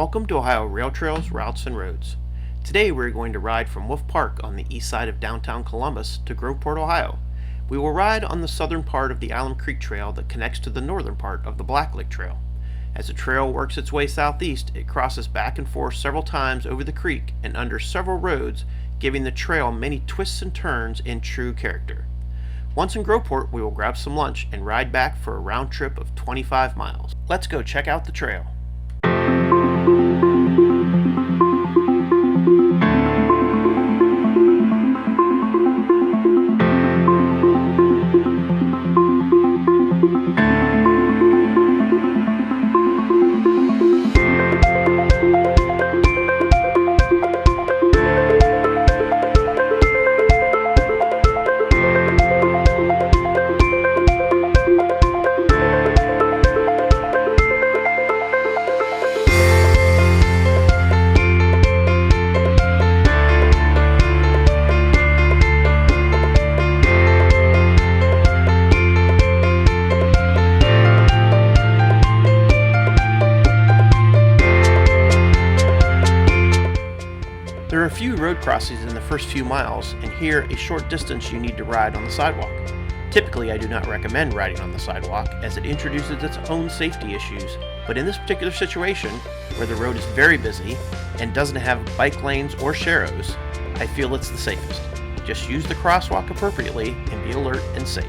Welcome to Ohio Rail Trails, Routes, and Roads. Today we're going to ride from Wolfe Park on the east side of downtown Columbus to Groveport, Ohio. We will ride on the southern part of the Alum Creek Trail that connects to the northern part of the Blacklick Trail. As the trail works its way southeast, it crosses back and forth several times over the creek and under several roads, giving the trail many twists and turns in true character. Once in Groveport, we will grab some lunch and ride back for a round trip of 25 miles. Let's go check out the trail. There are a few road crossings in the first few miles, and here a short distance you need to ride on the sidewalk. Typically, I do not recommend riding on the sidewalk as it introduces its own safety issues, but in this particular situation, where the road is very busy and doesn't have bike lanes or sharrows, I feel it's the safest. Just use the crosswalk appropriately and be alert and safe.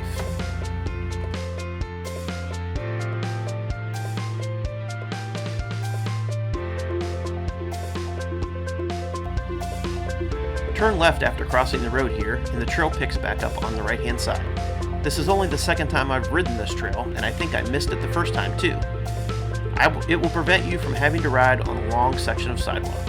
Turn left after crossing the road here, and the trail picks back up on the right-hand side. This is only the second time I've ridden this trail, and I think I missed it the first time too. It will prevent you from having to ride on a long section of sidewalk.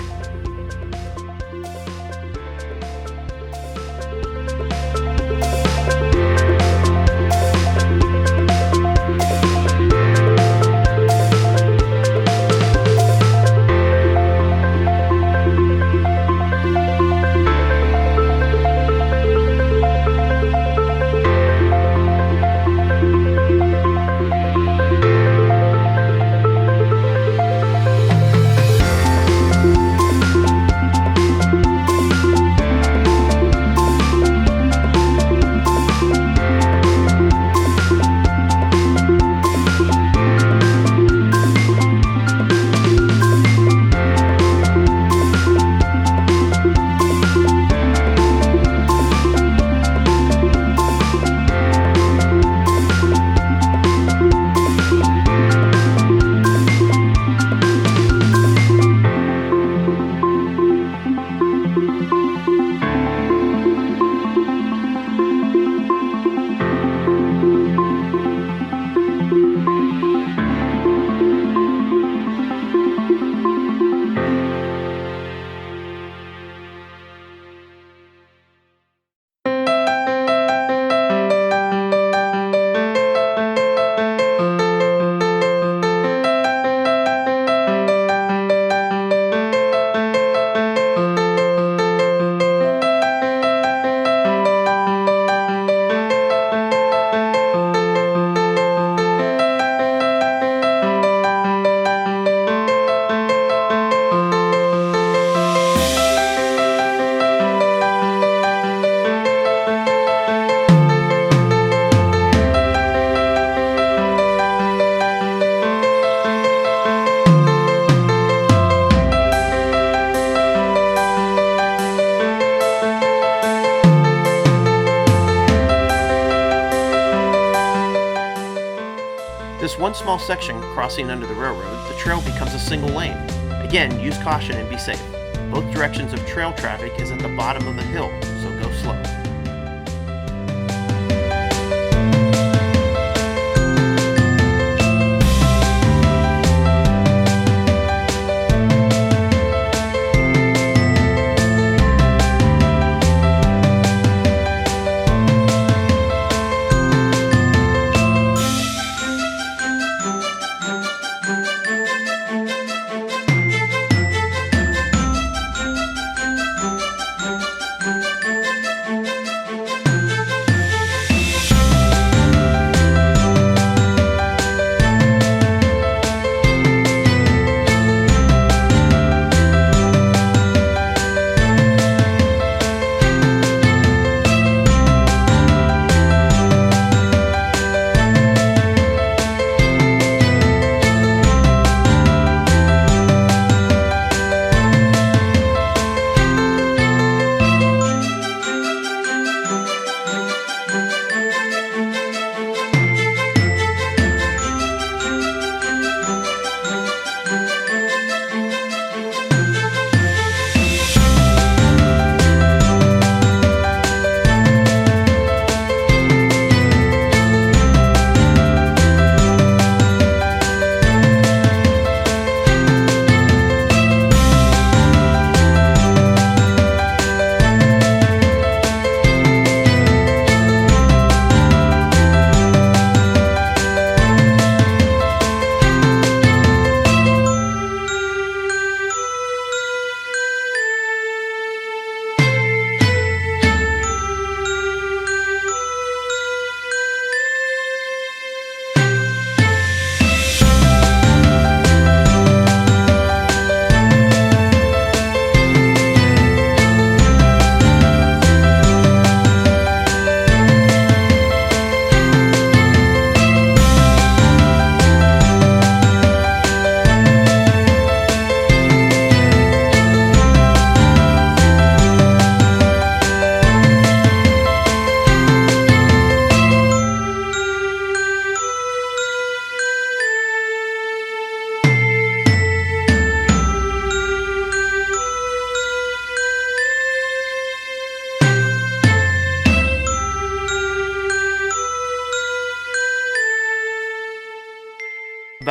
This one small section crossing under the railroad, the trail becomes a single lane. Again, use caution and be safe. Both directions of trail traffic is at the bottom of the hill, so go slow.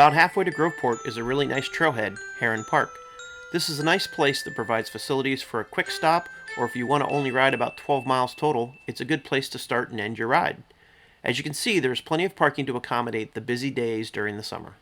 About halfway to Groveport is a really nice trailhead, Heron Park. This is a nice place that provides facilities for a quick stop, or if you want to only ride about 12 miles total, it's a good place to start and end your ride. As you can see, there's plenty of parking to accommodate the busy days during the summer.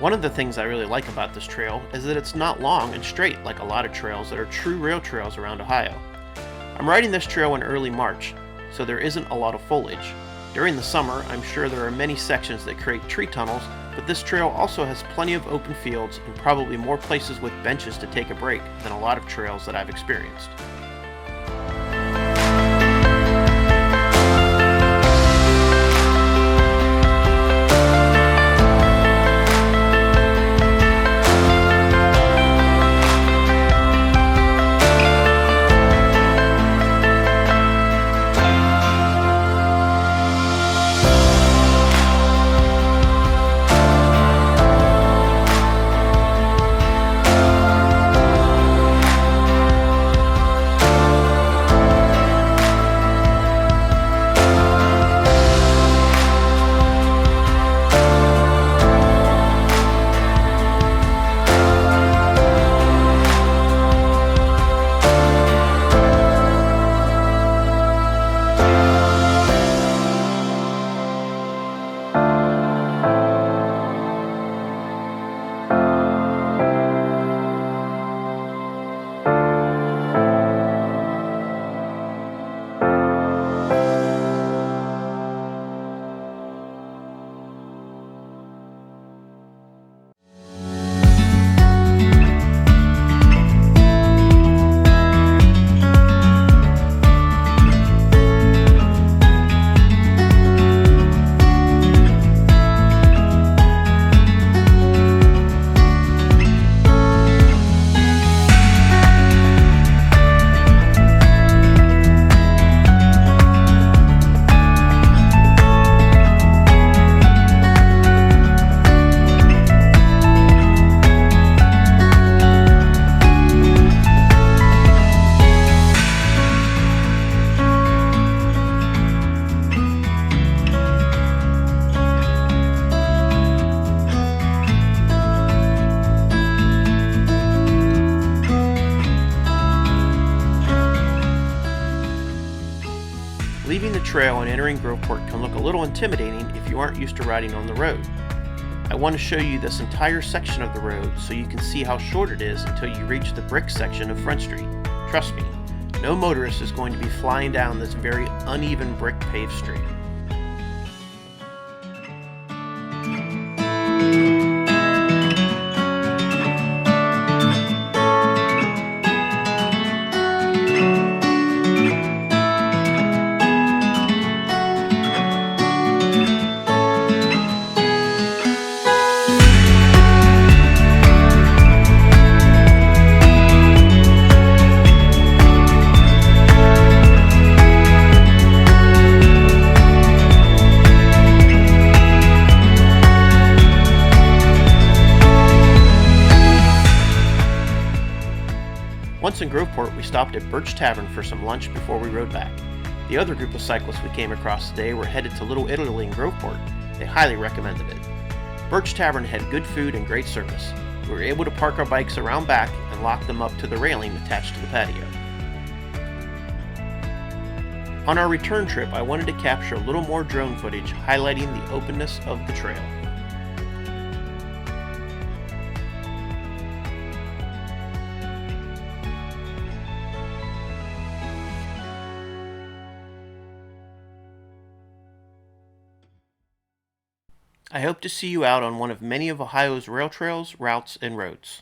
One of the things I really like about this trail is that it's not long and straight like a lot of trails that are true rail trails around Ohio. I'm riding this trail in early March, so there isn't a lot of foliage. During the summer, I'm sure there are many sections that create tree tunnels, but this trail also has plenty of open fields and probably more places with benches to take a break than a lot of trails that I've experienced. Leaving the trail and entering Groveport can look a little intimidating if you aren't used to riding on the road. I want to show you this entire section of the road so you can see how short it is until you reach the brick section of Front Street. Trust me, no motorist is going to be flying down this very uneven brick paved street. Once in Groveport, we stopped at Birch Tavern for some lunch before we rode back. The other group of cyclists we came across today were headed to Little Italy in Groveport. They highly recommended it. Birch Tavern had good food and great service. We were able to park our bikes around back and lock them up to the railing attached to the patio. On our return trip, I wanted to capture a little more drone footage highlighting the openness of the trail. I hope to see you out on one of many of Ohio's rail trails, routes, and roads.